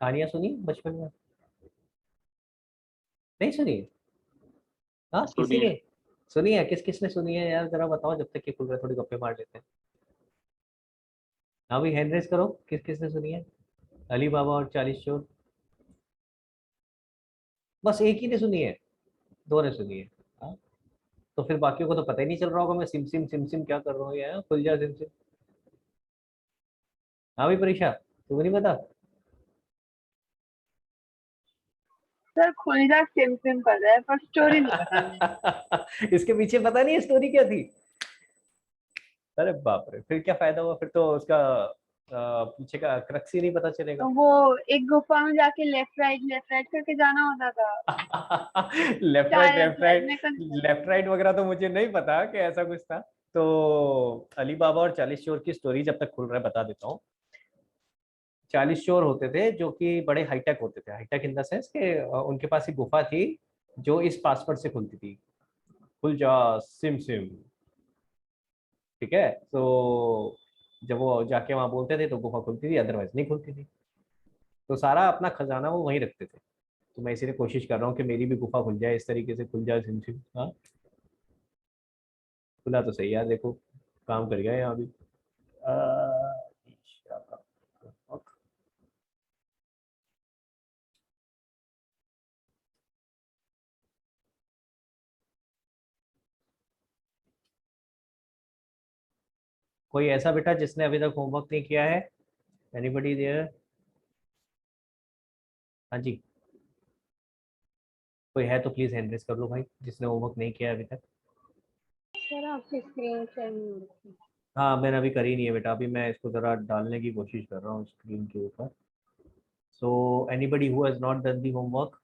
कहानियां सुनी बचपन में? नहीं सुनी? हाँ किसी सुनिए। ने सुनी है? किस किस ने सुनी है यार, जरा बताओ, जब तक ये खुल रहा है थोड़ी गप्पे मार लेते हैं। हाँ भाई, हैंड रेस करो, किस किस ने सुनी है? अली बाबा और 40 चोर। बस एक ही ने सुनी है? दो ने सुनी है? हाँ, तो फिर बाकियों को तो पता ही नहीं चल रहा होगा मैं सिम सिम क्या कर रहा हूँ यार, खुल जा सिम सिम। हाँ भाई परीक्षा, तुम्हें नहीं पता? सर खुल जा सिम सिम कर रहा है पर स्टोरी नहीं पता है। इसके पीछे पता नहीं है स्टोरी क्या थी? अरे बाप रे, फिर क्या फायदा हुआ, फिर तो उसका पीछे का क्रक्स ही नहीं पता चलेगा। तो वो एक गुफा में जाके लेफ्ट राइट करके जाना होता था। शायद मैं लेफ्ट राइट वगैरह तो मुझे नहीं पता कि ऐसा कुछ था। तो अली बाबा और 40 चोर की स्टोरी जब तक खुल रहा है बता देता हूँ। 40 चोर होते थे जो कि बड़े हाईटेक होते थे, हाईटेक इन द सेंस कि उनके पास एक गुफा थी जो इस पासवर्ड से खुलती थी, खुल जा सिम सिम। ठीक है, तो जब वो जाके वहां बोलते थे तो गुफा खुलती थी, अदरवाइज नहीं खुलती थी। तो सारा अपना खजाना वो वहीं रखते थे। तो मैं इसीलिए कोशिश कर रहा हूँ कि मेरी भी गुफा खुल जाए, इस तरीके से खुल जाए सिम सिम। हाँ, खुला तो सही यार, देखो काम कर गया यहाँ भी। कोई ऐसा बेटा जिसने अभी तक होमवर्क नहीं किया है? Anybody there? हाँ जी, कोई है तो प्लीज हैंड रेस कर लो भाई, जिसने होमवर्क नहीं किया है अभी तक। सर आपकी स्क्रीन शेयर नहीं हो रही। हाँ मैंने अभी करी नहीं है बेटा, अभी मैं इसको जरा डालने की कोशिश कर रहा हूँ स्क्रीन के ऊपर। So anybody who has not done the homework,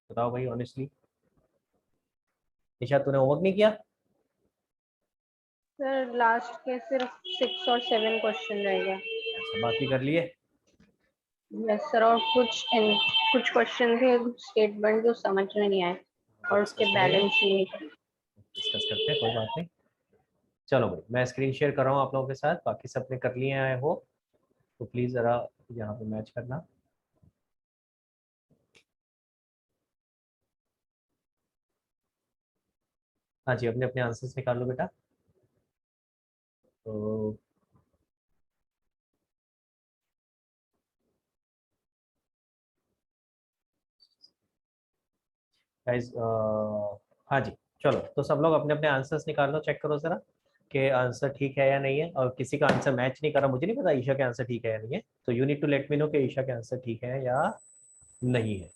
बताओ भाई ऑनेस्टली। निशा तूने होमवर्क नहीं किया? सर लास्ट के सिर्फ 6 और 7 क्वेश्चन रहेगा। अच्छा, बाकी कर लिए? यस सर, और कुछ क्वेश्चन थे स्टेटमेंट जो समझ में नहीं आए वो और डिस्कस उसके करेंगे, बैलेंस नहीं थे। डिस्कस करते हैं, कोई बात नहीं। चलो भाई, मैं स्क्रीन शेयर कर रहा हूँ आप लोगों के साथ, बाकी सबने कर लिए हैं आई होप। तो प्लीज़ ज़रा यहाँ पे मैच करना। हाँ जी, अपने अपने आंसर्स निकाल लो बेटा। तो गाइस, हाँ जी, चलो तो सब लोग अपने अपने आंसर्स निकाल लो, चेक करो ज़रा कि आंसर ठीक है या नहीं है। और किसी का आंसर मैच नहीं कर रहा, मुझे नहीं पता ईशा के आंसर ठीक है या नहीं है, तो you need to let me know कि ईशा के आंसर ठीक है या नहीं है।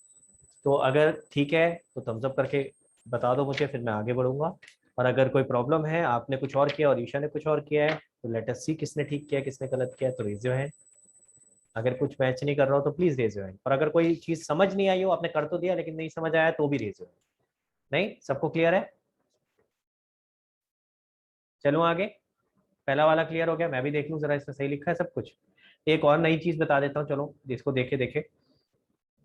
तो अगर ठीक है तो थम्स अप करके बता दो मुझे, फिर मैं आगे बढ़ूंगा। और अगर कोई प्रॉब्लम है, आपने कुछ और किया और ईशा ने कुछ और किया है, तो लेट अस सी किसने ठीक किया किसने गलत किया, तो रेज योर हैंड। अगर कुछ मैच नहीं कर रहा हो तो प्लीज रेज योर हैंड। और अगर कोई चीज समझ नहीं आई हो, आपने कर तो दिया लेकिन नहीं समझ आया, तो भी रेज योर हैंड। नहीं, सबको क्लियर है? चलूं आगे? पहला वाला क्लियर हो गया, मैं भी देख लूं जरा इसमें सही लिखा है सब कुछ। एक और नई चीज बता देता हूँ, चलो जिसको देखे देखे।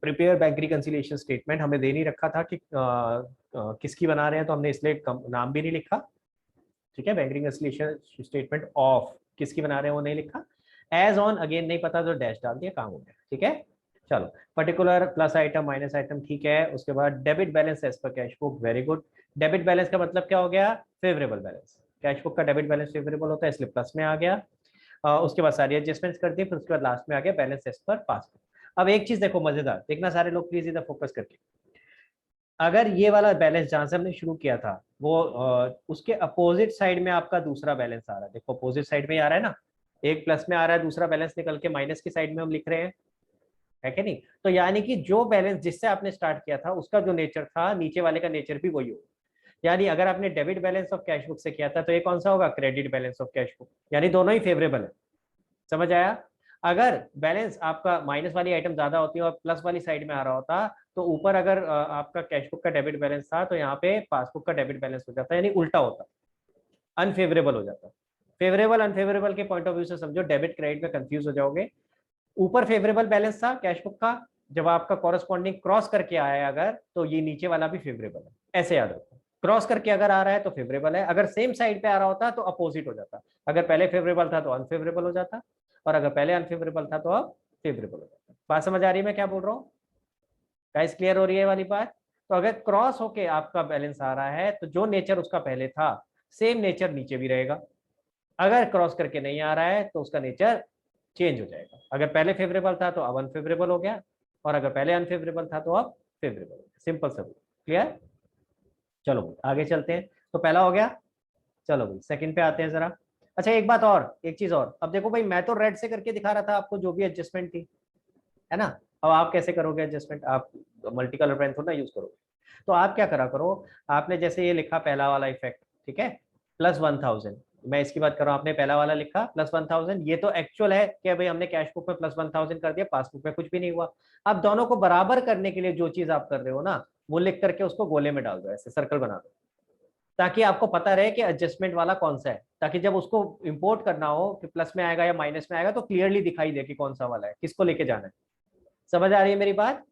प्रिपेयर बैंक रिकंसिलिएशन स्टेटमेंट हमें दे नहीं रखा था कि किसकी बना रहे हैं, तो हमने इसलिए नाम भी नहीं लिखा। ठीक है, बैंक रिकंसिलिएशन स्टेटमेंट ऑफ किसकी बना रहे हैं वो नहीं लिखा। एज ऑन अगेन नहीं पता तो डैश डाल दिया, काम हो गया। ठीक है, चलो। Particular plus item minus item ठीक है। उसके बाद debit balance as per cash book, very good. Debit balance का मतलब क्या हो गया? Favourable balance. कैश बुक का डेबिट बैलेंस फेवरेबल होता है, इसलिए प्लस में आ गया। उसके बाद सारी एडजस्टमेंट्स कर दी, फिर उसके बाद लास्ट में आ गया बैलेंस एज पर पासबुक। अब एक चीज देखो मजेदार, देखना सारे लोग प्लीज इधर फोकस करके। अगर ये वाला बैलेंस जहां से हमने शुरू किया था वो उसके अपोजिट साइड में आपका दूसरा बैलेंस आ रहा है, देखो अपोजिट साइड में ही आ रहा है ना। एक प्लस में आ रहा है, दूसरा बैलेंस निकल के माइनस की साइड में हम लिख रहे हैं, है कि नहीं? तो यानी कि जो बैलेंस जिससे आपने स्टार्ट किया था उसका जो नेचर था, नीचे वाले का नेचर भी वही होगा। यानी अगर आपने debit balance of cash book से किया था तो ये कौन सा होगा? Credit balance of cash book. यानी दोनों ही फेवरेबल है। समझ आया? अगर बैलेंस आपका माइनस वाली आइटम ज्यादा होती है और प्लस वाली साइड में आ रहा होता, तो ऊपर अगर आपका कैश बुक का डेबिट बैलेंस था तो यहाँ पे पासबुक का डेबिट बैलेंस हो जाता, यानी उल्टा होता, अनफेवरेबल हो जाता। फेवरेबल अनफेवरेबल के पॉइंट ऑफ व्यू से समझो, डेबिट क्रेडिट में कंफ्यूज हो जाओगे। ऊपर फेवरेबल बैलेंस था कैश बुक का, जब आपका कॉरेस्पॉन्डिंग क्रॉस करके आया है अगर, तो ये नीचे वाला भी फेवरेबल है, ऐसे याद रखो। क्रॉस करके अगर आ रहा है तो फेवरेबल है, अगर सेम साइड पे आ रहा होता तो अपोजिट हो जाता। अगर पहले फेवरेबल था तो अनफेवरेबल हो जाता, और अगर पहले अनफेवरेबल था तो अब फेवरेबल हो जाता है। बात समझ आ रही है मैं क्या बोल रहा हूँ गाइस? क्लियर हो रही है ये वाली बात? तो अगर क्रॉस होके आपका बैलेंस आ रहा है तो जो नेचर उसका पहले था सेम नेचर नीचे भी रहेगा। अगर क्रॉस करके नहीं आ रहा है तो उसका नेचर चेंज हो जाएगा। अगर पहले फेवरेबल था तो अब अनफेवरेबल हो गया, और अगर पहले अनफेवरेबल था तो अब फेवरेबल हो गया। सिंपल सा। क्लियर? चलो भाई आगे चलते हैं। तो पहला हो गया। चलो भाई सेकंड पे आते हैं जरा। अच्छा एक बात और, एक चीज और। अब देखो भाई मैं तो रेड से करके दिखा रहा था आपको जो भी एडजस्टमेंट थी, है ना? अब आप कैसे करोगे एडजस्टमेंट? आप मल्टी कलर पेन थोड़ा यूज करोगे। तो आप क्या करा करो, आपने जैसे ये लिखा पहला वाला इफेक्ट, ठीक है, +1000, मैं इसकी बात कर रहा हूँ, आपने पहला वाला लिखा +1000, ये तो एक्चुअल है कि भाई हमने कैश बुक में +1000 कर दिया, पासबुक में कुछ भी नहीं हुआ। अब दोनों को बराबर करने के लिए जो चीज आप कर रहे हो ना, वो लिख करके उसको गोले में डाल दो, ऐसे सर्कल बना दो, ताकि आपको पता रहे कि एडजस्टमेंट वाला कौन सा है, ताकि जब उसको इंपोर्ट करना हो कि प्लस में आएगा या माइनस में आएगा तो क्लियरली दिखाई दे कि कौन सा वाला है, किसको लेके जाना है। समझ आ रही है मेरी बात?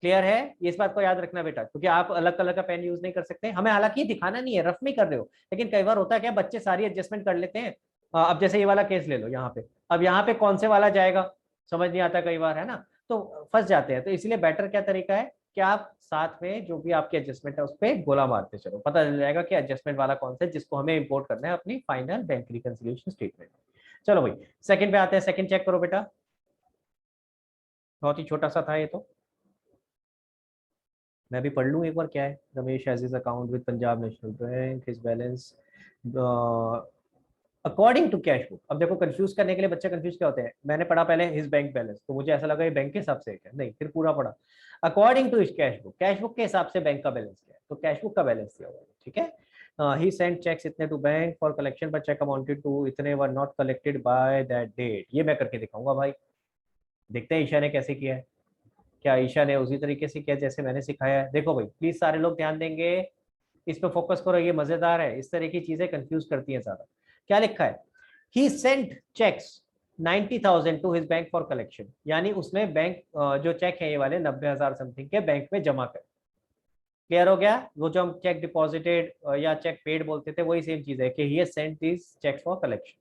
क्लियर है? ये इस बात को याद रखना बेटा, क्योंकि आप अलग कलर का पेन यूज नहीं कर सकते। हमें हालांकि ये दिखाना नहीं है, रफ में कर रहे हो, लेकिन कई बार होता है क्या, बच्चे सारी एडजस्टमेंट कर लेते हैं। अब जैसे ये वाला केस ले लो यहाँ पे, अब यहाँ पे कौन से वाला जाएगा समझ नहीं आता कई बार, है ना? तो फंस जाते हैं। तो इसलिए बेटर क्या तरीका है कि आप साथ में जो भी आपके एडजस्टमेंट है उस पर गोला मारते चलो, पता चल जाएगा कि एडजस्टमेंट वाला कौन सा है जिसको हमें इंपोर्ट करना है अपनी फाइनल बैंक रिकंसिलिएशन स्टेटमेंट। चलो भाई सेकंड पे आते हैं। सेकंड चेक करो बेटा, बहुत ही छोटा सा था ये तो, मैं भी पढ़ लूँ एक बार क्या है। Ramesh has his account with Punjab National Bank, his balance according to cash book. अब देखो कंफ्यूज करने के लिए बच्चे कंफ्यूज क्या होते हैं, मैंने पढ़ा पहले हिज बैंक बैलेंस तो मुझे ऐसा लगा ये बैंक के हिसाब से क्या, नहीं फिर पूरा पढ़ा according to his cash book, cash book के हिसाब से बैंक का बैलेंस क्या है, तो कैश बुक का बैलेंस दिया हुआ है, ठीक है। ही सेंट चेक्स इतने to bank for collection but cheque amounted to इतने were not collected by that date. ये मैं करके दिखाऊंगा भाई, देखते हैं ईशा ने कैसे किया है। क्या ईशा ने उसी तरीके से किया जैसे मैंने सिखाया है? देखो भाई प्लीज सारे लोग ध्यान देंगे, इस पे फोकस करो, ये मजेदार है, इस तरह की चीजें कंफ्यूज करती हैं ज्यादा। क्या लिखा है? He sent cheques 90,000 to his bank for collection, यानी उसने बैंक जो चेक है ये वाले 90,000 समथिंग के बैंक में जमा कर। क्लियर हो गया? वो जो हम चेक डिपॉजिटेड या चेक पेड बोलते थे वही सेम चीज है कि he sent this cheques for collection.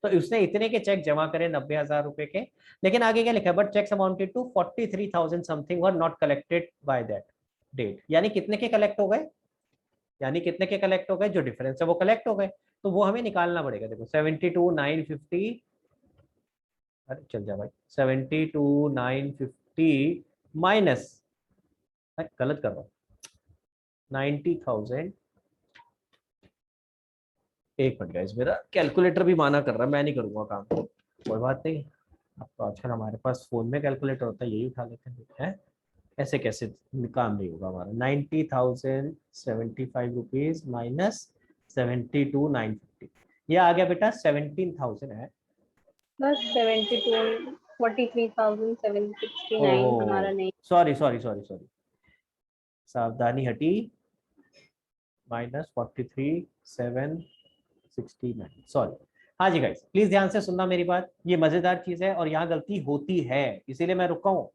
तो उसने इतने के चेक जमा करे 90,000 रुपए के, लेकिन आगे क्या लिखा है, but cheques amounted to 43,000 something were not collected by that date. यानी कितने के कलेक्ट हो गए, यानी कितने के कलेक्ट हो गए, जो डिफरेंस है वो कलेक्ट हो गए। तो वो हमें निकालना पड़ेगा। देखो 72,950, अरे चल जा भाई, 72,950 माइनस, गलत कर रहा हूँ, 90,000। एक मिनट गाइस, मेरा कैलकुलेटर भी माना कर रहा है, मैं नहीं करूंगा काम, कोई बात नहीं। अब तो आजकल हमारे पास फोन में कैलकुलेटर होता है, यही उठा लेते हैं। ऐसे कैसे काम नहीं होगा हमारा? 90,075 रुपीज माइनस 72,950, ये आ गया बेटा 17,000 है। बस 72 43,769 हमारा ओहो नहीं। सॉरी सॉरी सॉरी सॉरी, सावधानी हटी, -43,769, सॉरी। हाँ जी गाइस प्लीज ध्यान से सुनना मेरी बात, ये मजेदार चीज है और यहाँ गलती होती है, इसीलिए मैं रुका हूँ,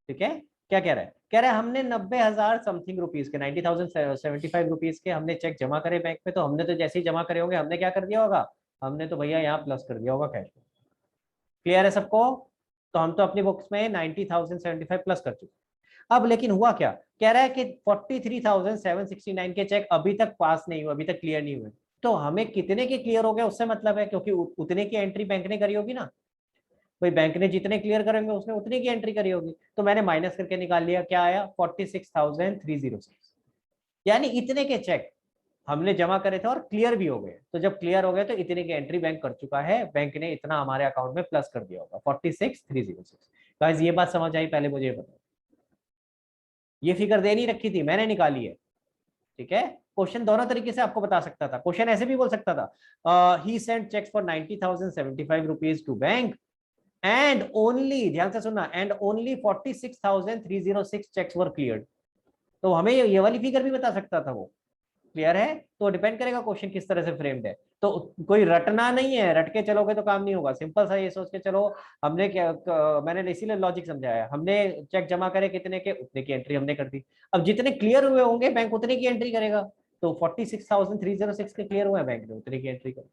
ठीक है। क्या कह रहा है? कह रहा है हमने 90,000 समथिंग रुपीज के, 90,075 रुपीज के हमने चेक जमा करे बैंक में, तो हमने तो जैसे ही जमा करे होंगे हमने क्या कर दिया होगा, हमने तो भैया यहाँ प्लस कर दिया होगा कैश में। क्लियर है सबको? तो हम तो अपनी बुक्स में 90,075 प्लस कर चुके। अब लेकिन हुआ क्या, कह रहा है कि 43,769 के चेक अभी तक पास नहीं हुए, अभी तक क्लियर नहीं हुए। तो हमें कितने के क्लियर हो गए उससे मतलब है, क्योंकि उतने की एंट्री बैंक ने करी होगी ना, भाई बैंक ने जितने क्लियर करेंगे उसने उतने की एंट्री करी होगी। तो मैंने माइनस करके निकाल लिया, क्या आया 46,306, यानी इतने के चेक हमने जमा करे थे और क्लियर भी हो गए। तो जब क्लियर हो गए तो इतने की एंट्री बैंक कर चुका है, बैंक ने इतना हमारे अकाउंट में प्लस कर दिया होगा 46,306। गाइस ये बात समझ आई? पहले मुझे बताओ, ये फिगर दे नहीं रखी थी, मैंने निकाली है, ठीक है। क्वेश्चन दोनों तरीके से आपको बता सकता था, क्वेश्चन ऐसे भी बोल सकता था, he sent cheques for 90,075 rupees to bank and only, ध्यान से सुनना, and only 46,306 cheques were cleared. तो हमें ये वाली फिगर भी बता सकता था वो। क्लियर है? तो डिपेंड करेगा क्वेश्चन किस तरह से फ्रेम्ड है। तो कोई रटना नहीं है, रट के चलोगे तो काम नहीं होगा। सिंपल सा ये सोच के चलो, हमने क्या, मैंने इसीलिए लॉजिक समझाया, हमने चेक जमा करे कितने के, उतने की एंट्री हमने कर दी। अब जितने क्लियर हुए होंगे बैंक उतने की एंट्री करेगा। तो 46,306 के क्लियर हुए बैंक ने उतने की एंट्री कर।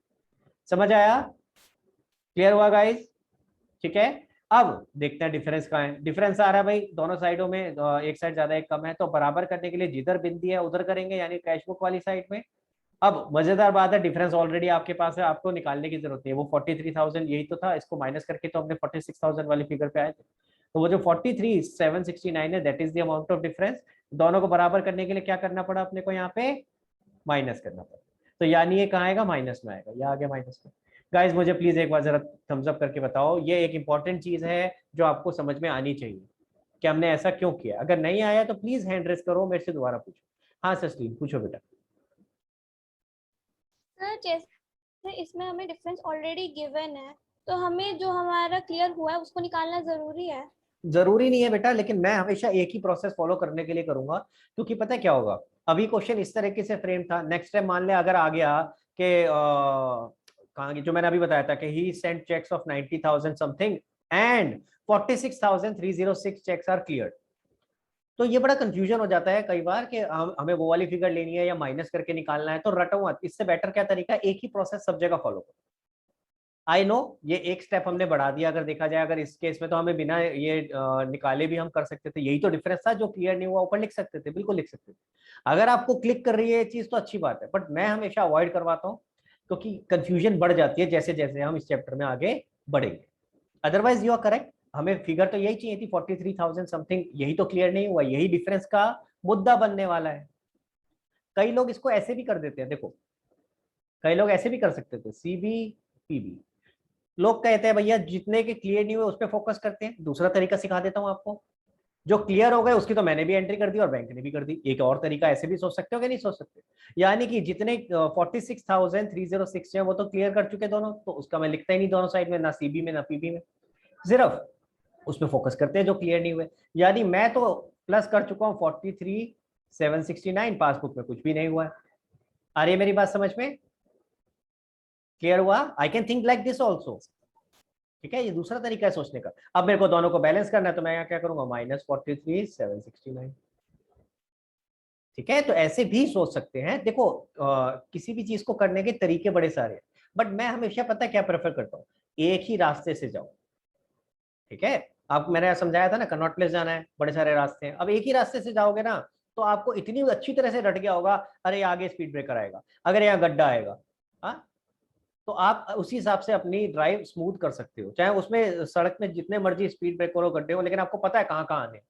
समझ आया? क्लियर हुआ गाइस? ठीक है। अब देखते हैं डिफरेंस कहाँ है। डिफरेंस आ रहा है भाई दोनों साइडों में, एक साइड ज्यादा एक कम है, तो बराबर करने के लिए जिधर बिंदी है उधर करेंगे, यानी कैश बुक वाली साइड में। अब मजेदार बात है, डिफरेंस ऑलरेडी आपके पास है, आपको निकालने की जरूरत नहीं है। वो 43,000 यही तो था, इसको माइनस करके तो हमने 46,000 वाली फिगर पे आए थे। तो वो जो 43,769 है, that is the amount of difference. दोनों को बराबर करने के लिए क्या करना पड़ा अपने को, यहाँ पे माइनस करना पड़ा। तो यानी ये कहाँ आएगा, माइनस में आएगा, ये आ गया माइनस में। गाइज मुझे प्लीज एक बार जरा थम्स अप करके बताओ, ये एक इंपॉर्टेंट चीज है जो आपको समझ में आनी चाहिए कि हमने ऐसा क्यों किया। अगर नहीं आया तो प्लीज हैंड रेस करो, मेरे से दोबारा पूछो। हाँ सस्लीन पूछो बेटा। सर जैसे इसमें हमें डिफरेंस ऑलरेडी गिवन है, तो हमें जो हमारा क्लियर हुआ है उसको निकालना जरूरी है। जरूरी नहीं है बेटा, लेकिन मैं हमेशा एक ही प्रोसेस फॉलो करने के लिए करूंगा, क्योंकि पता है क्या होगा, अभी क्वेश्चन इस तरीके से फ्रेम था, नेक्स्ट टाइम मान ले अगर आ गया कि कहाँ की जो मैंने अभी बताया था कि he sent cheques of 90,000 something and 46,306 cheques are clear, तो ये बड़ा कंफ्यूजन हो जाता है कई बार कि हमें वो वाली फिगर लेनी है या माइनस करके निकालना है, तो रटो मत। इससे बेटर क्या तरीका है, एक ही प्रोसेस सब जगह फॉलो करो। आई नो ये एक स्टेप हमने बढ़ा दिया, अगर देखा जाए, अगर इस केस में तो हमें बिना ये निकाले भी हम कर सकते थे, यही तो डिफरेंस था जो क्लियर नहीं हुआ, ऊपर लिख सकते थे, बिल्कुल लिख सकते थे। अगर आपको क्लिक कर रही है ये चीज तो अच्छी बात है, बट मैं हमेशा अवॉइड करवाता हूँ, क्योंकि कंफ्यूजन बढ़ जाती है जैसे जैसे हम इस चैप्टर में आगे बढ़ेंगे। अदरवाइज यू आर करेक्ट, हमें फिगर तो यही चाहिए थी 43,000 समथिंग, यही तो क्लियर नहीं हुआ, यही डिफरेंस का मुद्दा बनने वाला है। कई लोग इसको ऐसे भी कर देते हैं, देखो कई लोग ऐसे भी कर सकते थे, सीबी पीबी। लोग कहते हैं भैया जितने के क्लियर नहीं हुए उस पर फोकस करते हैं। दूसरा तरीका सिखा देता हूं आपको, जो क्लियर हो गए उसकी तो मैंने भी एंट्री कर दी और बैंक ने भी कर दी। एक और तरीका ऐसे भी सोच सकते हो कि नहीं सोच सकते, यानी कि जितने 46,306 है वो तो क्लियर कर चुके दोनों, तो उसका मैं लिखता ही नहीं दोनों साइड में, ना सीबी में ना पीबी में, सिर्फ उस पर फोकस करते हैं जो क्लियर नहीं हुए। यानी मैं तो प्लस कर चुका हूँ 43,769, पासबुक में कुछ भी नहीं हुआ है। आ रही है मेरी बात समझ में, क्लियर हुआ? I can think like this also, ठीक है, ये दूसरा तरीका है सोचने का। अब मेरे को दोनों को बैलेंस करना है, तो मैं यहाँ क्या करूंगा, -43,769, ठीक है। तो ऐसे भी सोच सकते हैं, देखो किसी भी चीज को करने के तरीके बड़े सारे हैं, बट मैं हमेशा पता है क्या प्रेफर करता हूँ, एक ही रास्ते से जाओ, ठीक है। आपको मैंने समझाया था ना, कनॉट प्लेस जाना है, बड़े सारे रास्ते हैं, अब एक ही रास्ते से जाओगे ना तो आपको इतनी अच्छी तरह से रट गया होगा, अरे आगे स्पीड ब्रेकर आएगा, अगर यहाँ गड्ढा आएगा, हाँ, तो आप उसी हिसाब से अपनी ड्राइव स्मूथ कर सकते हो, चाहे उसमें सड़क में जितने मर्जी स्पीड ब्रेकर हो, गड्ढे हो, लेकिन आपको पता है कहाँ कहाँ आने,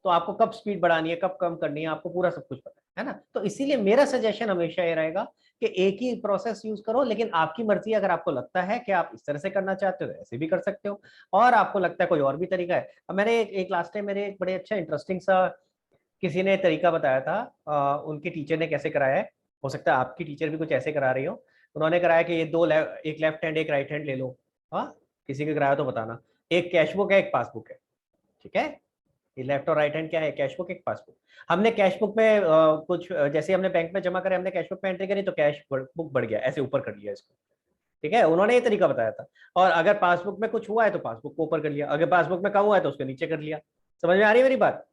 तो आपको कब स्पीड बढ़ानी है कब कम करनी है, आपको पूरा सब कुछ पता है ना। तो इसीलिए मेरा सजेशन हमेशा ये रहेगा कि एक ही प्रोसेस यूज करो, लेकिन आपकी मर्जी, अगर आपको लगता है कि आप इस तरह से करना चाहते हो तो ऐसे भी कर सकते हो, और आपको लगता है कोई और भी तरीका है। अब मैंने एक लास्ट टाइम मेरे एक बड़े अच्छा इंटरेस्टिंग सा किसी ने तरीका बताया था, उनके टीचर ने कैसे कराया है, हो सकता है आपकी टीचर भी कुछ ऐसे करा रही हो। उन्होंने कराया कि ये दो एक लेफ्ट हैंड एक राइट हैंड ले लो, हाँ, किसी के कराया तो बताना, एक कैश बुक है एक पासबुक है, ठीक है। ये लेफ्ट और राइट हैंड क्या है, कैश बुक एक पासबुक। हमने कैश बुक में कुछ जैसे हमने बैंक में जमा करे, हमने कैश बुक में एंट्री करी तो कैश बुक बढ़ गया, ऐसे ऊपर कर लिया इसको, ठीक है, उन्होंने ये तरीका बताया था। और अगर पासबुक में कुछ हुआ है तो पासबुक को ऊपर कर लिया, अगर पासबुक में कम हुआ है तो उसको नीचे कर लिया। समझ में आ रही है मेरी बात?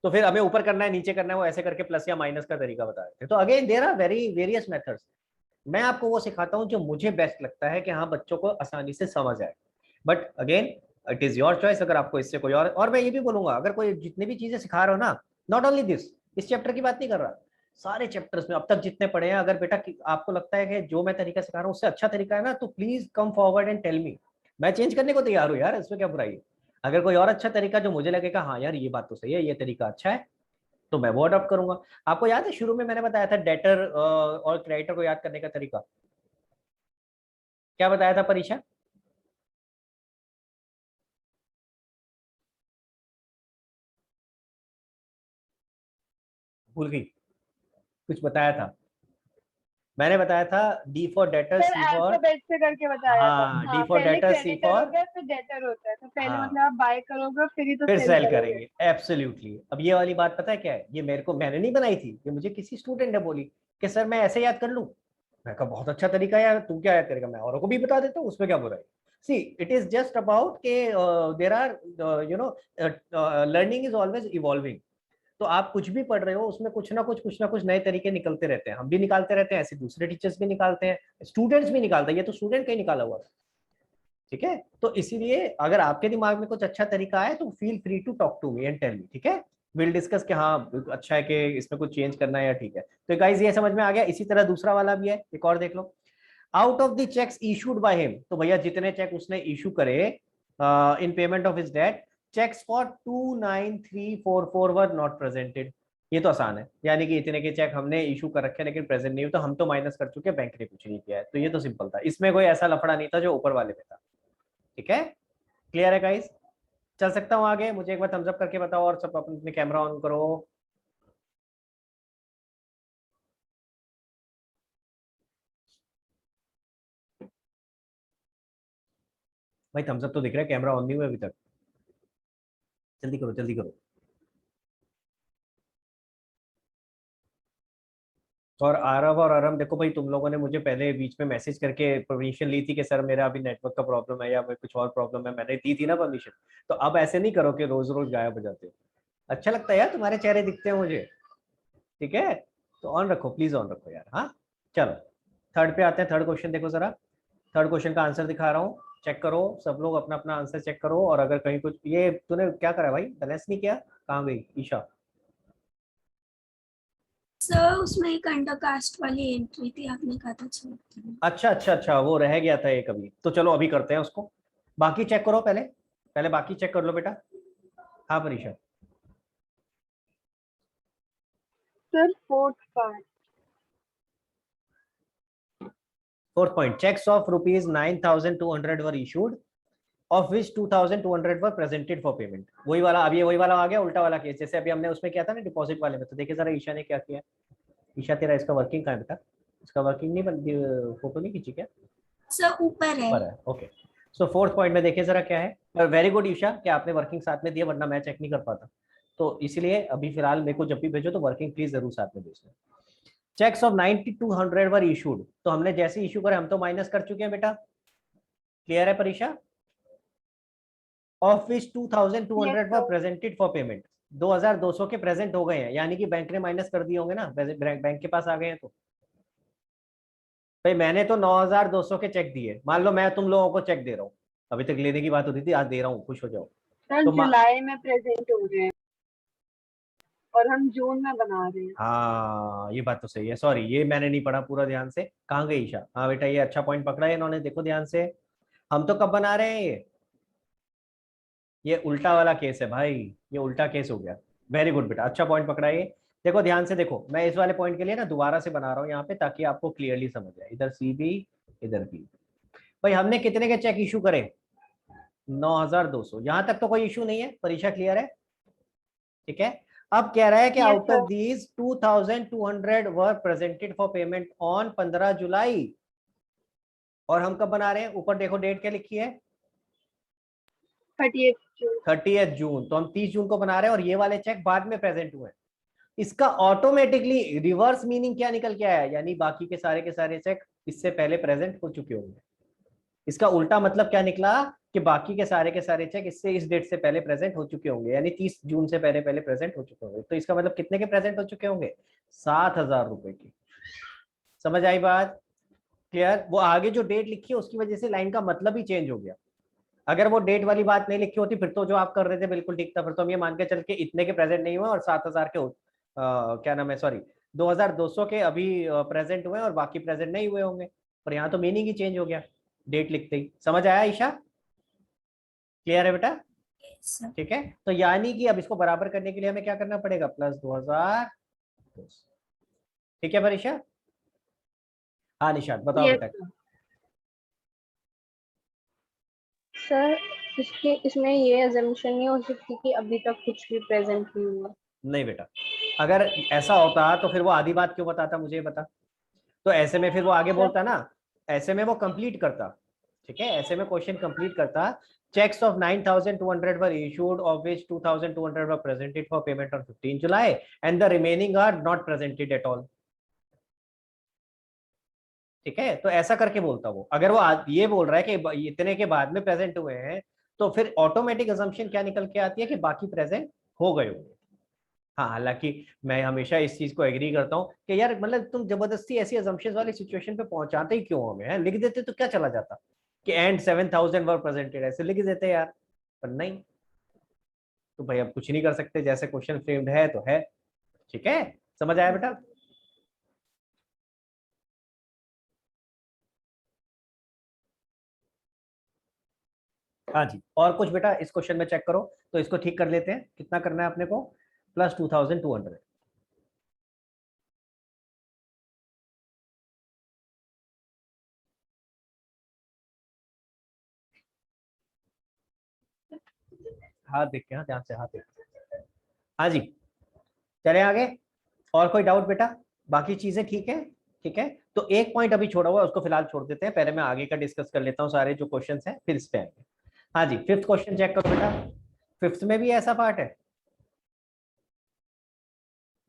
तो फिर हमें ऊपर करना है नीचे करना है, वो ऐसे करके प्लस या माइनस का तरीका बता रहे थे। तो again there are very various methods, मैं आपको वो सिखाता हूँ जो मुझे बेस्ट लगता है कि हाँ बच्चों को आसानी से समझ आए, but again it is your choice. अगर आपको इससे कोई और मैं ये भी बोलूंगा, अगर कोई जितने भी चीजें सिखा रहे हो ना, नॉट ओनली दिस, इस चैप्टर की बात नहीं कर रहा, सारे चैप्टर्स में अब तक जितने पढ़े हैं, अगर बेटा आपको लगता है कि जो मैं तरीका सिखा रहा हूँ उससे अच्छा तरीका है ना, तो please come forward and tell me, मैं चेंज करने को तैयार हूँ यार, इसमें क्या बुराई है। अगर कोई और अच्छा तरीका जो मुझे लगेगा हाँ यार ये बात तो सही है, ये तरीका अच्छा है, तो मैं वो अडॉप्ट करूंगा। आपको याद है शुरू में मैंने बताया था डेटर और क्रेडिटर को याद करने का तरीका, क्या बताया था परीक्षा? भूल गई, कुछ बताया था, मैंने बताया था D for debtor, sir C for, alphabet से करके बताया था। हाँ डी हाँ, फॉर पहले डेटर सी क्रेडिटर हो फॉर, गया फिर डेटर होता है, तो पहले मतलब हाँ आप बाय करोगे फिर ही तो फिर सेल सेल करोगे। करेंगे, एब्सोल्युटली। अब ये वाली बात पता है क्या है, ये मैंने नहीं बनाई थी, ये मुझे किसी स्टूडेंट ने बोली कि सर मैं ऐसे याद कर लूं। मैं कहा बहुत अच्छा तरीका है यार, तू क्या याद करेगा, मैं औरों को भी बता देता हूँ, उसमें क्या बुराई। See it is just about के there are you know learning is always evolving. तो आप कुछ भी पढ़ रहे हो उसमें कुछ ना कुछ नए तरीके निकलते रहते हैं, हम भी निकालते रहते हैं, ऐसे दूसरे टीचर्स भी निकालते हैं, स्टूडेंट्स भी निकालते हैं, ये तो स्टूडेंट का ही निकाला हुआ है। ठीक है, तो इसीलिए अगर आपके दिमाग में कुछ अच्छा तरीका है तो feel free to talk to me and tell me, ठीक है, विल डिस्कस कि हाँ अच्छा है कि इसमें कुछ चेंज करना है या ठीक है। तो गाइस ये समझ में आ गया। इसी तरह दूसरा वाला भी है, एक और देख लो। Out of the cheques issued by him, तो भैया जितने चेक उसने इशू करे in payment of his debt, cheques for 29344 were not presented. ये तो आसान है, यानी कि इतने के चेक हमने इशू कर रखे लेकिन प्रेजेंट नहीं हुए, तो हम तो माइनस कर चुके, बैंक ने कुछ नहीं किया है, तो ये तो सिंपल था, इसमें कोई ऐसा लफड़ा नहीं था जो ऊपर वाले में था। ठीक है, क्लियर है गाइस? चल सकता हूँ आगे? मुझे एक बार थम्स अप करके बताओ और सब अपने कैमरा ऑन करो। भाई थम्स अप तो दिख रहा है, कैमरा ऑन नहीं हुआ अभी तक, जल्दी करो जल्दी करो। और आरव और अरम, देखो भाई तुम लोगों ने मुझे पहले बीच में मैसेज करके परमिशन ली थी कि सर मेरा अभी नेटवर्क का प्रॉब्लम है या मैं कुछ और प्रॉब्लम है, मैंने दी थी ना परमिशन। तो अब ऐसे नहीं करो कि रोज रोज गायब हो जाते हो। अच्छा लगता है यार तुम्हारे चेहरे दिखते हैं मुझे। ठीक है, तो ऑन रखो प्लीज, ऑन रखो यार। हाँ चलो, थर्ड पे आते हैं। थर्ड क्वेश्चन देखो जरा, थर्ड क्वेश्चन का आंसर दिखा रहा हूँ, चेक करो सब लोग अपना अपना आंसर चेक करो। और अगर कहीं कुछ, ये तूने क्या करा भाई, बैलेंस नहीं किया? कहाँ गई ईशा? सर उसमें एक अंडर कास्ट वाली एंट्री थी, आपने कहा था छोड़ दीजिए। अच्छा अच्छा अच्छा, वो रह गया था एक अभी, तो चलो अभी करते हैं उसको। बाकी चेक करो पहले, पहले बाकी चेक कर लो बेटा। हाँ Pariksha. Sir fourth part. Fourth point, cheques of ₹9,200 were issued, of which 2,200 were presented for payment. वही वाला, अब ये वही वाला आ गया, उल्टा वाला केस, जैसे अभी हमने उसमें किया था ना डिपॉजिट वाले में। तो देखिए जरा ईशा ने क्या किया। ईशा तेरा इसका वर्किंग कहाँ है बेटा? इसका वर्किंग नहीं बनती, फोटो नहीं खींची क्या? सर ऊपर है। पर है, ओके। सो फोर्थ पॉइंट में देखिए जरा क्या है। वेरी गुड ईशा, कि आपने वर्किंग साथ में दिया, वरना मैं चेक नहीं कर पाता। तो इसलिए अभी फिलहाल मेरे को जब भी भेजो तो वर्किंग प्लीज जरूर साथ में भेजना। चेक्स ऑफ 9200 वर इशूड, तो हमने जैसे इशू करे हम तो माइनस कर चुके हैं बेटा। क्लियर है परीक्षा? Of which 2200 were presented for payment, 2200 के प्रेजेंट हो गए हैं, यानी कि बैंक ने माइनस कर दिए होंगे ना, बैंक के पास आ गए हैं। तो भाई मैंने तो 9200 के चेक दिए, मान लो मैं तुम लोगों को चेक दे रहा हूँ, अभी तक लेने की बात होती थी, आज दे रहा हूँ, खुश हो जाओ। सर तो जुलाई में प्रेजेंट हो रहे हैं और हम जून में बना रहे हैं। हाँ ये बात तो सही है, सॉरी ये मैंने नहीं पढ़ा पूरा ध्यान से। कहाँ गई ईशा? हाँ बेटा ये अच्छा पॉइंट पकड़ा है इन्होंने, देखो ध्यान से। हम तो कब बना रहे हैं ये उल्टा वाला केस है भाई, ये उल्टा केस हो गया। वेरी गुड बेटा, अच्छा पॉइंट पकड़ा है ये। देखो ध्यान से देखो, मैं इस वाले पॉइंट के लिए ना दोबारा से बना रहा हूँ यहाँ पे, ताकि आपको क्लियरली समझ जाए। इधर सी बी, इधर बी। भाई हमने कितने के चेक इशू करे? 9200। यहां तक तो कोई इशू नहीं है, परीक्षा क्लियर है? ठीक है, अब कह रहा है कि Yes, out sir. Of these 2200 were presented for payment on 15 जुलाई। और हम कब बना रहे हैं? ऊपर देखो डेट क्या लिखी है, 30th June. 30 जून। तो हम 30 जून को बना रहे हैं, और ये वाले चेक बाद में प्रेजेंट हुए हैं। इसका ऑटोमेटिकली रिवर्स मीनिंग क्या निकल के आया, यानी बाकी के सारे चेक इससे पहले प्रेजेंट हो चुके होंगे। इसका उल्टा मतलब क्या निकला, कि बाकी के सारे चेक इससे इस डेट से पहले प्रेजेंट हो चुके होंगे, यानी 30 जून से पहले पहले प्रेजेंट हो चुके होंगे। तो इसका मतलब कितने के प्रेजेंट हो चुके होंगे? 7,000 रुपए की। समझ आई बात? क्लियर? वो आगे जो डेट लिखी है उसकी वजह से लाइन का मतलब ही चेंज हो गया। अगर वो डेट वाली बात नहीं लिखी होती फिर तो जो आप कर रहे थे बिल्कुल ठीक था, फिर तो हम ये मान के चल के इतने के प्रेजेंट नहीं हुए और 7,000 के क्या नाम है, सॉरी 2,200 के अभी प्रेजेंट हुए और बाकी प्रेजेंट नहीं हुए होंगे। पर यहाँ तो मीनिंग ही चेंज हो गया डेट लिखते ही। समझ आया ईशा? क्लियर है बेटा? सर ठीक है, तो यानी कि अब इसको बराबर करने के लिए हमें क्या करना पड़ेगा, प्लस 2,000। ठीक है परीक्षा? हाँ निशांत बताओ Yes, बेटा। sir. सर इसमें ये अजम्पशन नहीं हो सकती कि अभी तक कुछ भी प्रेजेंट नहीं हुआ। नहीं बेटा, अगर ऐसा होता तो फिर वो आधी बात क्यों बताता, मुझे बता। तो ऐसे में फिर वो आगे सर बोलता ना, ऐसे में वो कंप्लीट करता। ठीक है, ऐसे में क्वेश्चन कंप्लीट करता। Cheques of 9,200 were issued, of which 2,200 were presented for payment on 15 जुलाई and the remaining are not presented at all. ठीक है, तो ऐसा करके बोलता वो। अगर वो ये बोल रहा है कि इतने के बाद में प्रेजेंट हुए हैं, तो फिर ऑटोमेटिक असम्पशन क्या निकल के आती है कि बाकी प्रेजेंट हो गए होंगे। हाँ हालांकि मैं हमेशा इस चीज को एग्री करता हूँ कि यार मतलब तुम जबरदस्ती ऐसी असम्पशंस वाली सिचुएशन पे पहुंचाते ही क्यों हमें, लिख देते तो क्या चला जाता। कि एंड 7000 वर प्रेजेंटेड, ऐसे लिख देते यार, पर नहीं। तो भाई अब कुछ नहीं कर सकते, जैसे क्वेश्चन फ्रेम्ड है तो है। ठीक है, समझ आया बेटा? हाँ जी, और कुछ बेटा इस क्वेश्चन में चेक करो, तो इसको ठीक कर लेते हैं। कितना करना है अपने को? प्लस 2200। हाथ देख के, हाँ ध्यान से हाथ देख के। हाँ जी, चले आगे। और कोई डाउट बेटा? बाकी चीजें ठीक है? ठीक है, तो एक पॉइंट अभी छोड़ा हुआ है, उसको फिलहाल छोड़ देते हैं, पहले मैं आगे का डिस्कस कर लेता हूँ सारे जो क्वेश्चंस हैं, फिर इस पे आएंगे। हाँ जी, फिफ्थ क्वेश्चन चेक करो बेटा। फिफ्थ में भी ऐसा पार्ट है?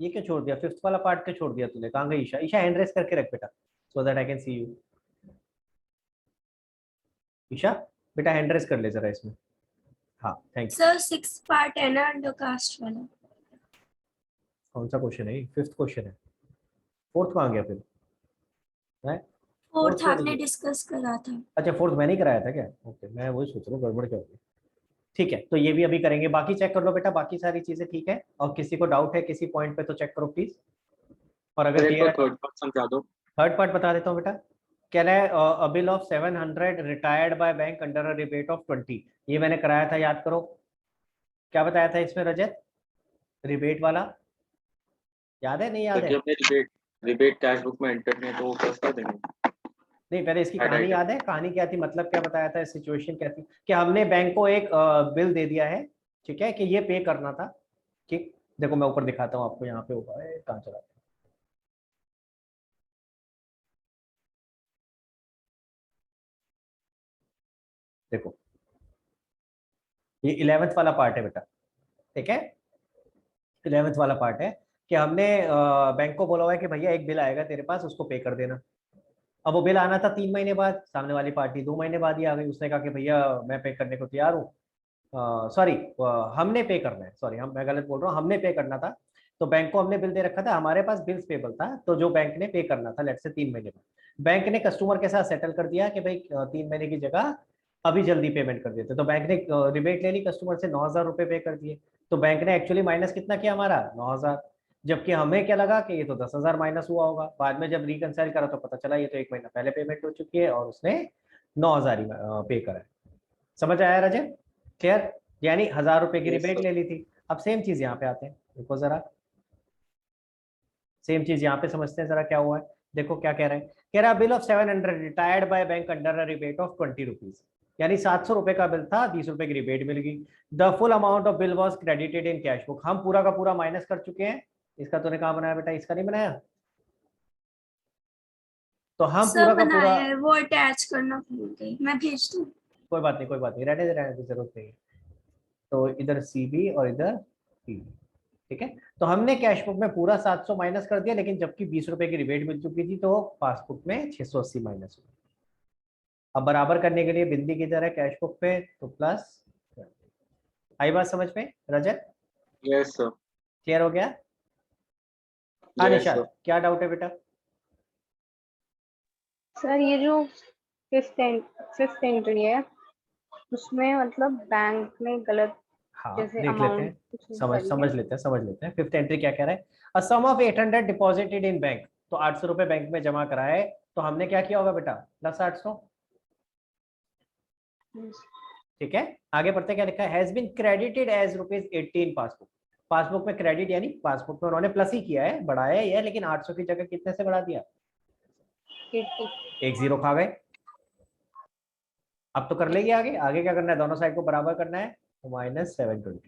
ये क्यों छोड़ दिया? फिफ्थ वाला पार्ट क्यों छोड़ दिया तूने? कहाँ गई ईशा? ईशा हैंड रेस करके रख बेटा, so that I can see you. Isha बेटा हैंड रेस कर ले जरा इसमें। हाँ थैंक यू। सर 6 पार्ट है ना अंडरकास्ट वाला? कौन सा क्वेश्चन है? फिफ्थ क्वेश्चन है। फोर्थ कहाँ गया फिर? है फोर्थ क्यों आपने नहीं? डिस्कस करा था। अच्छा फोर्थ मैंने ही कराया था क्या? ओके, मैं वही सोच रहा हूँ गड़बड़ क्या हो गई। ठीक है, तो ये भी अभी करेंगे। बाकी चेक कर लो बेटा, बाकी सारी चीजें ठीक है। और किसी को डाउट है किसी पॉइंट पे तो चेक करो प्लीज। और अगर एक क्लियर बार है, थर्ड पार्ट समझा दो। थर्ड पार्ट बता देता हूँ बेटा। कह रहा है अ bill of 700 retired by bank under a rebate of 20। ये मैंने कराया था, याद करो। क्या बताया था इसमें रजत? रिबेट वाला याद है नहीं याद है? जब हमने रिबेट रिबेट कैश बुक में एंटर किया तो वो प्लस कर देंगे। नहीं, पहले इसकी Add कहानी item। याद है? कहानी क्या थी, मतलब क्या बताया था, सिचुएशन क्या थी? कि हमने बैंक को एक बिल दे दिया है, ठीक है, कि ये पे करना था। ठीक, देखो मैं ऊपर दिखाता हूँ आपको, यहाँ पे होगा, कहाँ चला गया? देखो, ये 11th वाला पार्ट है बेटा। ठीक है, 11th वाला पार्ट है कि हमने बैंक को बोला हुआ है कि भैया एक बिल आएगा तेरे पास, उसको पे कर देना। अब वो बिल आना था 3 महीने बाद, सामने वाली पार्टी 2 महीने बाद ही आ गई। उसने कहा कि भैया मैं पे करने को तैयार हूँ। सॉरी, हमने पे करना है, सॉरी हम मैं गलत बोल रहा हूँ, हमने पे करना था। तो बैंक को हमने बिल दे रखा था, हमारे पास बिल्स पेबल था, तो जो बैंक ने पे करना था लेट से 3 महीने बाद, बैंक ने कस्टमर के साथ सेटल कर दिया कि भाई 3 महीने की जगह अभी जल्दी पेमेंट कर देते। तो बैंक ने रिबेट ले ली कस्टमर से, 9,000 रुपये पे कर दिए। तो बैंक ने एक्चुअली माइनस कितना किया हमारा? 9,000। जबकि हमें क्या लगा कि ये तो 10,000 माइनस हुआ होगा। बाद में जब रिकनसाइल करा तो पता चला ये तो 1 महीना पहले पेमेंट हो चुकी है और उसने 9,000 ही पे करा है। समझ आया रजत? क्लियर? यानी 1,000 रुपए की Yes, रिबेट sir। ले ली थी। अब सेम चीज यहाँ पे आते हैं, देखो जरा, सेम चीज यहाँ पे समझते हैं जरा क्या हुआ है। देखो क्या कह रहे हैं, कह रहा bill of 700 retired by bank under a rebate of 20 rupees. यानी 700 रुपए का बिल था, 20 रुपए की रिबेट मिल गई। The full amount of bill was credited in cash book. हम पूरा का पूरा माइनस कर चुके हैं। इसका तूने कहा बनाया बेटा? इसका नहीं बनाया। तो हम सर पूरा का पूरा, बनाया है, वो अटैच करना भूल गई, मैं भेज दूँ? कोई बात नहीं कोई बात नहीं, रहने की जरूरत नहीं है। तो इधर सीबी और इधर पी। ठीक है, तो हमने कैश बुक में पूरा 700 माइनस कर दिया, लेकिन जबकि 20 रुपए की रिबेट मिल चुकी थी तो पासबुक में 680 माइनस हुआ। अब बराबर करने के लिए बिंदी किधर है कैश बुक पे, तो प्लस। आई बात समझ में रजत? Yes sir. क्लियर हो गया? हाँ यस निशाद, सर। क्या डाउट है बेटा? सर ये जो फिफ्थ एंट्री है उसमें मतलब बैंक ने गलत हाँ जैसे देख लेते अमाउंट हैं, कुछ समझ निकाली है। समझ लेते हैं। फिफ्थ एंट्री क्या कह रहा है? अ सम ऑफ 800 डिपॉजिटेड इन बैंक। तो 800 रुपए बैंक में जमा कराए, तो हमने क्या किया होगा बेटा? प्लस 800। ठीक है, आगे बढ़ते क्या लिखा है? Has been credited as ₹18 passbook. Passbook में क्रेडिट यानी पासबुक में उन्होंने प्लस ही किया है, बढ़ाया ही है, लेकिन 800 की जगह कितने से बढ़ा दिया? 80। एक जीरो खा गए। अब तो कर लेगी आगे, आगे क्या करना है? दोनों साइड को बराबर करना है, तो -720।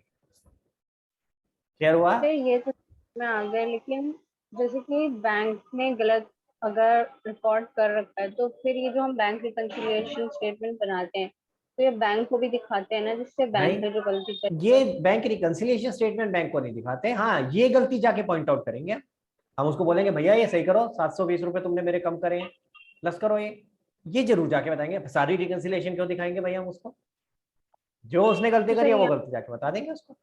क्लियर हुआ? सर ये तो में आ गए, लेकिन जैसे कि बैंक ने गलत अगर रिकॉर्ड कर रखा है तो फिर ये जो हम बैंक रिकंसिलिएशन स्टेटमेंट बनाते हैं तो ये बैंक को भी दिखाते हैं ना, जिससे बैंक नहीं, ने जो गलती करी ये है। बैंक रिकंसिलिएशन स्टेटमेंट बैंक को नहीं दिखाते। हाँ, ये गलती जाके पॉइंट आउट करेंगे। हम उसको बोलेंगे भैया ये सही करो, 720 रुपए तुमने मेरे कम करे हैं, प्लस करो ये जरूर जाके बताएंगे। सारी रिकंसिलिएशन क्यों दिखाएंगे भैया हम उसको? जो उसने गलती तो करी सर है वो गलती जाके बता देंगे उसको।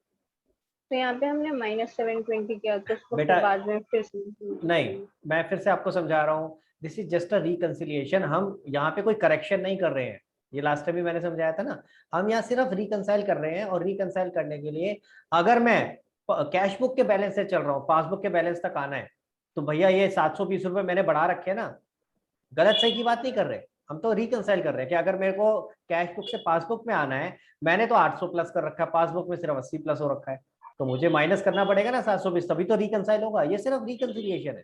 तो यहाँ पे हमने -720 किया तो उसको फिर बेटा बाद में फिर से नहीं, मैं फिर से आपको समझा रहा हूँ, this is just a reconciliation. हम यहाँ पे कोई करेक्शन नहीं कर रहे हैं, ये लास्ट टाइम भी मैंने समझाया था ना, हम यहाँ सिर्फ रिकंसाइल कर रहे हैं, और रिकंसाइल करने के लिए अगर मैं कैश बुक के बैलेंस से चल रहा हूँ, पासबुक के बैलेंस तक आना है, तो भैया ये 720 रुपए मैंने बढ़ा रखे हैं ना, गलत सही की बात नहीं कर रहे, हम तो रिकंसाइल कर रहे हैं कि अगर मेरे को कैश बुक से पासबुक में आना है, मैंने तो 800 प्लस कर रखा है, पासबुक में सिर्फ 80 प्लस हो रखा है, तो मुझे माइनस करना पड़ेगा ना 720, तभी तो रिकंसाइल होगा। ये सिर्फ रिकंसिलिएशन है,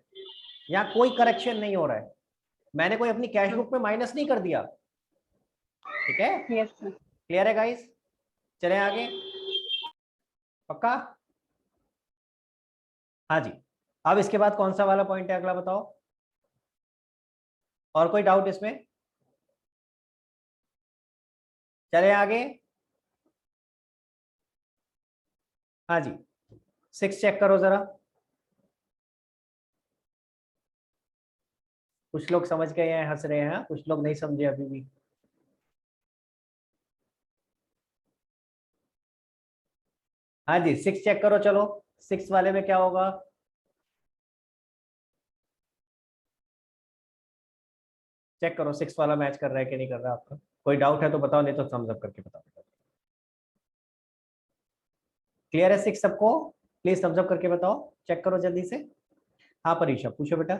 यहाँ कोई करेक्शन नहीं हो रहा है, मैंने कोई अपनी कैश बुक में माइनस नहीं कर दिया। ठीक है, यस सर। क्लियर है गाइस? चले आगे, पक्का? हाँ जी। अब इसके बाद कौन सा वाला पॉइंट है अगला, बताओ, और कोई डाउट इसमें? चले आगे। हाँ जी, 6 चेक करो जरा। कुछ लोग समझ गए हैं, हंस रहे हैं, कुछ लोग नहीं समझे अभी भी। हाँ जी, 6 चेक करो, चलो 6 वाले में क्या होगा? चेक करो 6 वाला मैच कर रहा है कि नहीं कर रहा आपका। कोई डाउट है तो बताओ, नहीं तो थम्स अप करके बताओ। क्लियर है 6 सबको? प्लीज थम्स अप करके बताओ, चेक करो जल्दी से। हाँ परीक्षा, पूछो बेटा।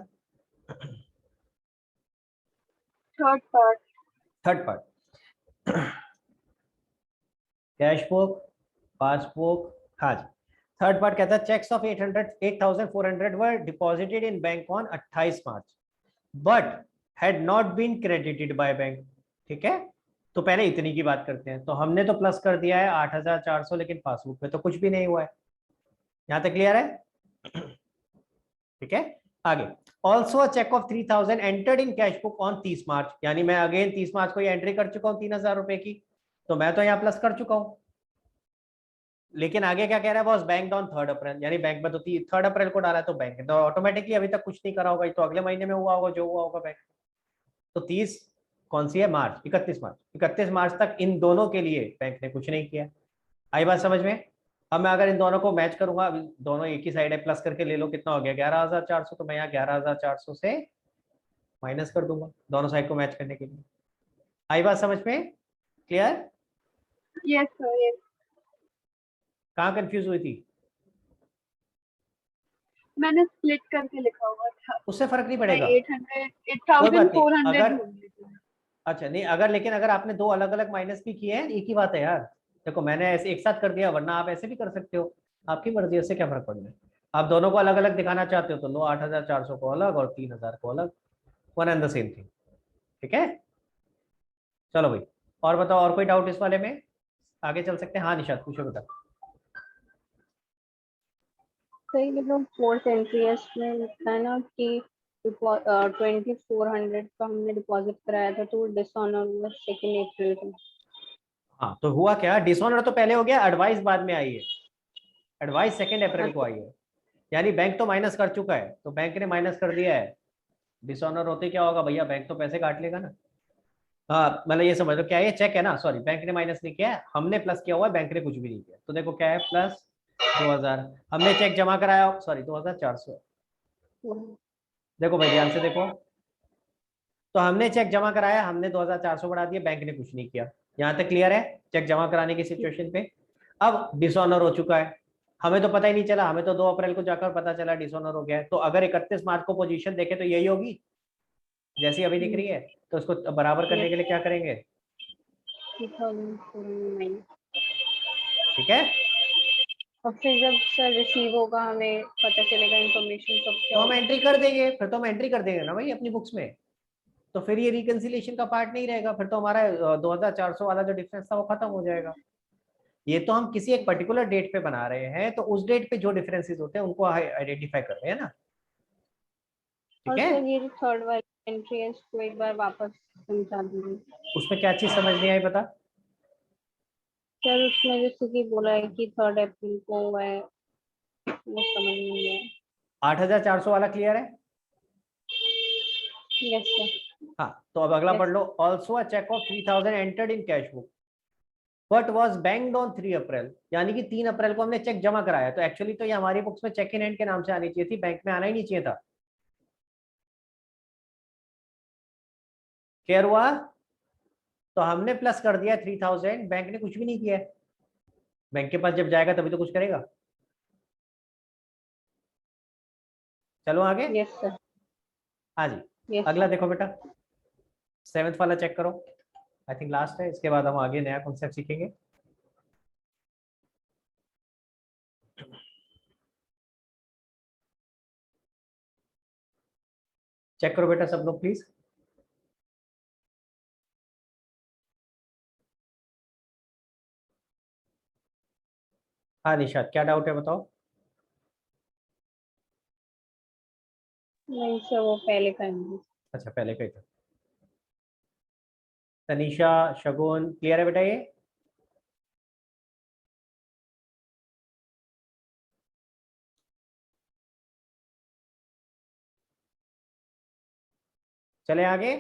Third part. Third part, cash book, passbook. हाँ जी, थर्ड पार्ट कहता है cheques of 8,400 were deposited in bank on 28 March but had not been credited by bank. ठीक है, तो पहले इतनी की बात करते हैं। तो हमने तो प्लस कर दिया है 8,400, लेकिन पासबुक में तो कुछ भी नहीं हुआ है। यहां तक क्लियर है? ठीक है, आगे। Also a cheque of 3,000 entered in cash book on 30 March, यानी मैं अगेन 30 मार्च को ये एंट्री कर चुका हूँ 3,000 रुपए की, तो मैं तो यहाँ प्लस कर चुका हूँ। लेकिन आगे क्या कह रहा है बॉस, बैंक ऑन 3 अप्रैल, यानी बैंक में तो 3 अप्रैल को डाला है, तो बैंक तो ऑटोमेटिकली अभी तक कुछ नहीं करा होगा, तो अगले महीने में हुआ होगा जो हुआ होगा बैंक। तो 30 कौन सी है, मार्च, 31 मार्च, 31 मार्च तक इन दोनों के लिए बैंक ने कुछ नहीं किया। आई बात समझ में? अब मैं अगर इन दोनों को मैच करूंगा, अभी दोनों एक ही साइड है, प्लस करके ले लो, कितना हो गया 11,400, तो मैं यहाँ 11,400 से माइनस कर दूंगा दोनों साइड को मैच करने के लिए। आई बात समझ में? क्लियर? Yes sir, yes. कहाँ कंफ्यूज हुई थी? मैंने स्प्लिट करके लिखा हुआ था। उससे फर्क नहीं मैं पड़ेगा, 800 कोई बात नहीं। 8,400 अगर, ढूंढ ली थी। अच्छा नहीं, अगर लेकिन अगर आपने दो अलग अलग माइनस भी किए हैं, एक ही बात है यार। देखो मैंने ऐसे एक साथ कर दिया, वरना आप ऐसे भी कर सकते हो, आपकी मर्जी, इससे क्या फर्क पड़ना है। आप दोनों को अलग अलग दिखाना चाहते हो तो लो, 8,400 को अलग और 3,000 को अलग, one and the same thing. ठीक है, चलो भाई, और बताओ, और कोई डाउट इस वाले में? आगे चल सकते हैं। हाँ निशात, पूछो बेटा। सही, मतलब फोर्थ एंट्री है, इसमें लिखा है ना कि 2,400 का हमने डिपॉजिट कराया था, तो डिसऑनर हुआ 2 अप्रैल को। हाँ तो हुआ क्या, डिसऑनर तो पहले हो गया, एडवाइस बाद में आई है। एडवाइस 2 अप्रैल को अच्छा। आई है, यानी बैंक तो माइनस कर चुका है, तो बैंक ने माइनस कर दिया है। डिसऑनर होते क्या होगा भैया, बैंक तो पैसे काट लेगा ना। हाँ मतलब ये समझ लो क्या है, ये चेक है ना, सॉरी बैंक ने माइनस नहीं किया है, हमने प्लस किया हुआ है, बैंक ने कुछ भी नहीं किया। तो देखो क्या है, प्लस 2,000, हमने चेक जमा कराया, सॉरी 2,400। देखो भाई ध्यान से देखो, तो हमने चेक जमा कराया, हमने 2,400 बढ़ा दिया, बैंक ने कुछ नहीं किया। यहाँ तक क्लियर है चेक जमा कराने की सिचुएशन पे? अब डिसऑनर हो चुका है, हमें तो पता ही नहीं चला, हमें तो 2 अप्रैल को जाकर पता चला डिसऑनर हो गया है। तो अगर 31 मार्च को पोजीशन देखे तो यही होगी जैसी अभी दिख रही है, तो उसको बराबर करने के लिए क्या करेंगे? 2,409। ठीक है, और फिर जब सर रिसीव होगा हमें पता चलेगा इन्फॉर्मेशन, कब क्या तो हम होगा? एंट्री कर देंगे, फिर तो हम एंट्री कर देंगे ना भाई अपनी बुक्स में, तो फिर ये रिकंसिलिएशन का पार्ट नहीं रहेगा, फिर तो हमारा 2,400 वाला जो डिफरेंस था वो खत्म हो जाएगा। ये तो हम किसी एक पर्टिकुलर डेट पे बना रहे हैं, तो उस डेट पे जो डिफरेंसेस होते हैं उनको आइडेंटिफाई कर रहे हैं ना। ठीक और है, सर ये जो थर्ड वाली एंट्री है, इसको एक बार वापस समझा दीजिए। उसमें क्या चीज समझ नहीं आई बता? सर उसमें जैसे कि बोला है कि 3 अप्रैल को हुआ है, वो समझ नहीं आया। 8,400 वाला क्लियर है? Yes sir. हाँ तो अब अगला पढ़ यस। लो। Also a cheque of 3,000 entered in cash book but was banked on 3 April, यानी कि 3 अप्रैल को हमने चेक जमा कराया, तो एक्चुअली तो ये हमारी बुक्स में चेक इन हैंड के नाम से आनी चाहिए थी, बैंक में आना ही नहीं चाहिए था। क्लियर हुआ? तो हमने प्लस कर दिया 3000, बैंक ने कुछ भी नहीं किया है। बैंक के पास जब जाएगा तभी तो कुछ करेगा। चलो आगे। Yes sir. हाँ जी, यस अगला देखो बेटा, 7th वाला चेक करो, आई थिंक लास्ट है, इसके बाद हम आगे नया कॉन्सेप्ट सीखेंगे। चेक करो बेटा सब लोग प्लीज। हाँ निशाद, क्या डाउट है बताओ। नहीं सर, वो पहले का है। अच्छा पहले का ही था। तनीषा, शगुन, क्लियर है बेटा ये? चले आगे।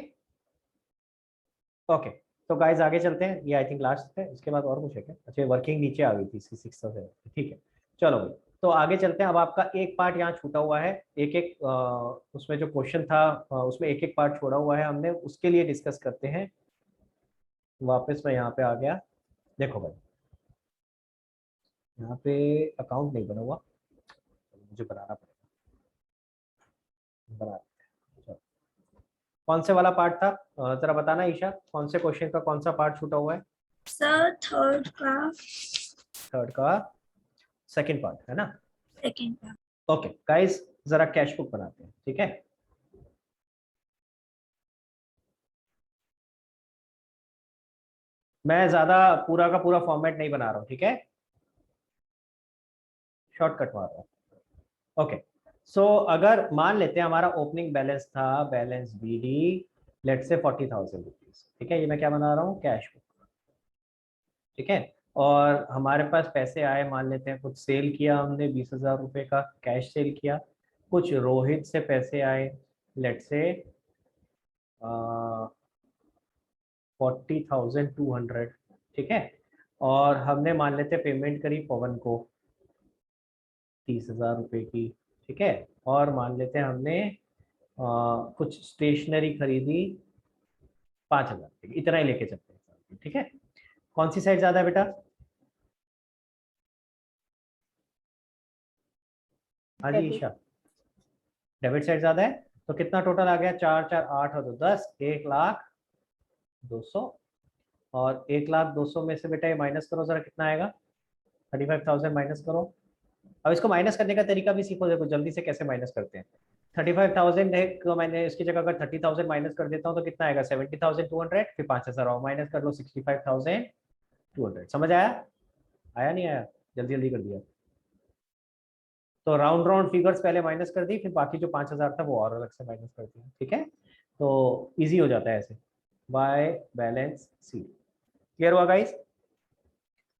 ओके, तो गाइस आगे चलते हैं, ये आई थिंक लास्ट है, इसके बाद और कुछ है क्या? अच्छा वर्किंग नीचे आ गई थी इसकी 6 से, ठीक है चलो भाई। तो आगे चलते हैं, अब आपका एक पार्ट यहाँ छूटा हुआ है, एक एक उसमें जो क्वेश्चन था उसमें एक एक पार्ट छोड़ा हुआ है हमने, उसके लिए डिस्कस करते हैं। वापस मैं यहाँ पे आ गया, देखो भाई यहाँ पे अकाउंट नहीं बना हुआ, मुझे बनाना पड़ेगा, बना। कौन से वाला पार्ट था जरा बताना ईशा, कौन से क्वेश्चन का कौन सा पार्ट छूटा हुआ है? सर थर्ड का थर्ड का सेकंड पार्ट है ना? सेकंड का। ओके गाइस, जरा कैश बुक बनाते हैं, ठीक है। मैं ज्यादा पूरा का पूरा फॉर्मेट नहीं बना रहा हूँ, ठीक है, शॉर्टकट मार रहा हूँ। ओके, सो अगर मान लेते हैं हमारा ओपनिंग बैलेंस था, बैलेंस BD लेट से 40,000 रुपीज, ठीक है, ये मैं क्या बना रहा हूँ, कैश बुक, ठीक है। और हमारे पास पैसे आए, मान लेते हैं कुछ सेल किया हमने 20,000 रुपये का कैश सेल किया, कुछ रोहित से पैसे आए लेट से 40,200, ठीक है। और हमने मान लेते पेमेंट करी पवन को 30,000 रुपये की, ठीक है। और मान लेते हैं हमने कुछ स्टेशनरी खरीदी 5,000, इतना ही लेके चलते हैं, ठीक है। कौन सी साइड ज्यादा है बेटा? हाँ जी ईशा, डेबिट साइड ज्यादा है। तो कितना टोटल आ गया, 4 4 8 और 2 10, 1,02,000। और 1,02,000 में से बेटा ये माइनस करो जरा, कितना आएगा, 35,000 माइनस करो। अब इसको माइनस करने का तरीका भी सीखो, देखो जल्दी से कैसे माइनस करते हैं। 35,000 है तो मैंने इसकी जगह अगर 30,000 माइनस कर देता हूँ तो कितना आएगा, 70,200, फिर 5,000 और माइनस कर लो 65,200। समझ आया? आया नहीं आया? जल्दी जल्दी कर दिया। तो राउंड राउंड फिगर्स पहले माइनस कर दी, फिर बाकी जो 5,000 था वो और अलग से माइनस कर दिया, ठीक है। तो इजी हो जाता है ऐसे, बाय बैलेंस सी। क्लियर हुआ गाइस?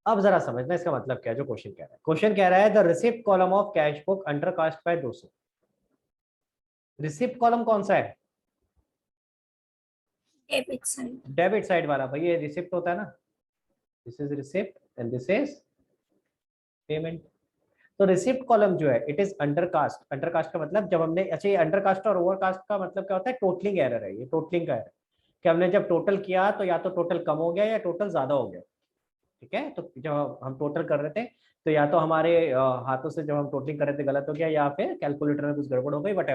अब जरा समझना इसका मतलब क्या है जो क्वेश्चन कह रहा है। क्वेश्चन कह रहा है the receipt column of cash book under cast by 200। Receipt column कौन सा है? Debit side. डेबिट साइड वाला भाई, ये रिसिप्ट होता है ना, this is receipt and this is payment. तो रिसिप्ट कॉलम जो है इट इज अंडरकास्ट। अंडरकास्ट का मतलब जब हमने, अच्छा ये अंडरकास्ट और ओवरकास्ट का मतलब क्या होता है, टोटलिंग एरर है, ये टोटलिंग का एरर कि हमने जब टोटल किया तो या तो टोटल कम हो गया या टोटल ज्यादा हो गया, ठीक है। तो जब हम टोटल कर रहे थे तो या तो हमारे हाथों से जब हम टोटलिंग कर रहे थे गलत हो गया, या फिर कैलकुलेटर में कुछ गड़बड़ हो गई, वट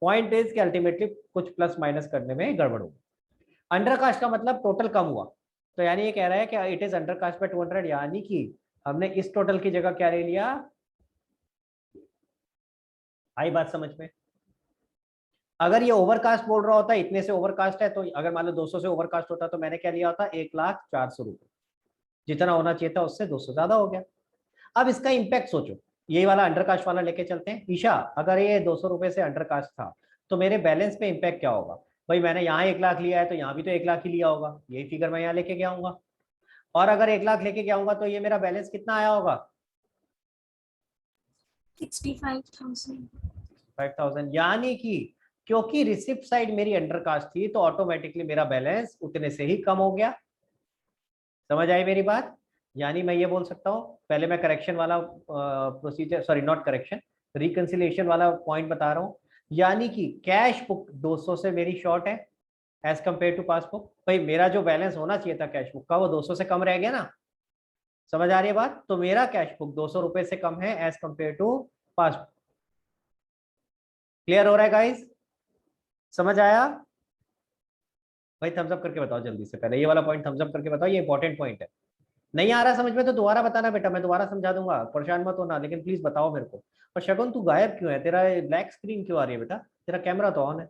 पॉइंट इज कि अल्टीमेटली कुछ प्लस माइनस करने में गड़बड़ हो गई। अंडरकास्ट का मतलब टोटल कम हुआ, तो यानी ये कह रहा है कि इट इज अंडरकास्ट बाय 200, यानी कि हमने इस टोटल की जगह क्या ले लिया। आई बात समझ में? अगर ये ओवरकास्ट बोल रहा होता इतने से ओवरकास्ट है, तो अगर मान लो 200 से ओवरकास्ट होता तो मैंने क्या लिया होता, 1,04,000 रुपये, जितना होना चाहिए था उससे 200 ज्यादा हो गया। अब इसका इंपैक्ट सोचो, ये वाला अंडरकास्ट वाला लेके चलते हैं। ईशा, अगर ये 200 रुपए से अंडरकास्ट था तो मेरे बैलेंस पे इंपैक्ट क्या होगा? भाई मैंने यहाँ 1,00,000 लिया है तो यहाँ भी तो 1,00,000 ही लिया होगा, यही फिगर मैं यहाँ लेके गया हूँ। और अगर 1,00,000 लेके गया हूँ तो ये मेरा बैलेंस कितना आया होगा, 65,000। 5,000। यानी कि क्योंकि रिसिप्ट साइड मेरी अंडरकास्ट थी तो ऑटोमेटिकली मेरा बैलेंस उतने से ही कम हो गया। समझ आई मेरी बात? यानी मैं ये बोल सकता हूँ, पहले मैं करेक्शन वाला procedure, sorry not correction, reconciliation वाला पॉइंट बता रहा हूँ। यानी कि कैश बुक 200 से मेरी शॉर्ट है, एज कंपेयर टू पासबुक। भाई मेरा जो बैलेंस होना चाहिए था कैश बुक का वो 200 से कम रह गया ना, समझ आ रही है बात? तो मेरा कैश बुक 200 रुपए से कम है as compare to passbook. Clear हो रहा है गाइस? समझ आया? भाई थम्स अप करके बताओ जल्दी से, पहले ये वाला पॉइंट थम्स अप करके बताओ, ये इंपॉर्टेंट पॉइंट है। नहीं आ रहा समझ में तो दोबारा बताना बेटा, मैं दोबारा समझा दूंगा, परेशान मत होना, लेकिन प्लीज बताओ मेरे को। और शगुन तू गायब क्यों है? तेरा ब्लैक स्क्रीन क्यों आ रही है बेटा? तेरा कैमरा तो ऑन है।